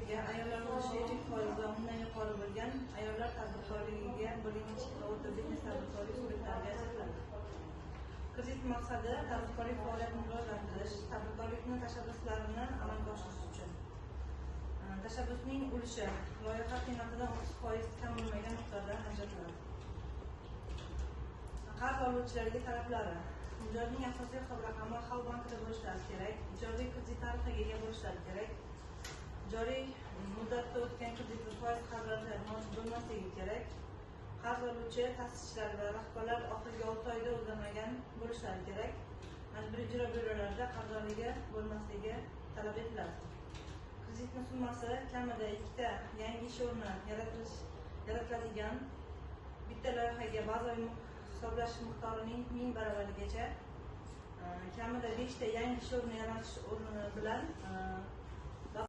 ko'pligiga, ayollar ulushi 50% va undan yuqori bo'lgan ayollar tadbirkorligiga bo'lgan kichik va o'rta biznes tadbirkorlik subyektlariga ajratiladi. Kredit maqsadi tadbirkorlik faoliyatini rivojlantirish, tadbirkorlikni tashabbuslarini amalga oshirish uchun. Tashabbusning ulushi loyiha qiymatidan 30% kam bo'lmagan miqdorda ajratiladi. Qarz oluvchilarga talablari: mijozning asosiy hisob raqami Xalq bankida bo'lishlari kerak, ijodiy kredit tarixiga ega bo'lishlari kerak, joriy muddatda o'tgan kredit va foiz qarzdorlari mavjud bo'lmasligi kerak, qarz oluvchi ta'sischilar va rahbarlar oxirgi 6 oyda o'zlamagan bo'lishlari kerak, majburiy ijro byurolarida qarzdorligi bo'lmasligi talab etiladi. Kreditning summasi kamida 2 ta yangi ish o'rni yaratiladigan bitta loyihaga bazaviy hisoblash miqdorining 1000 baravarigacha, kamida 5 ta yangi ish o'rni yaratish o'rni bilan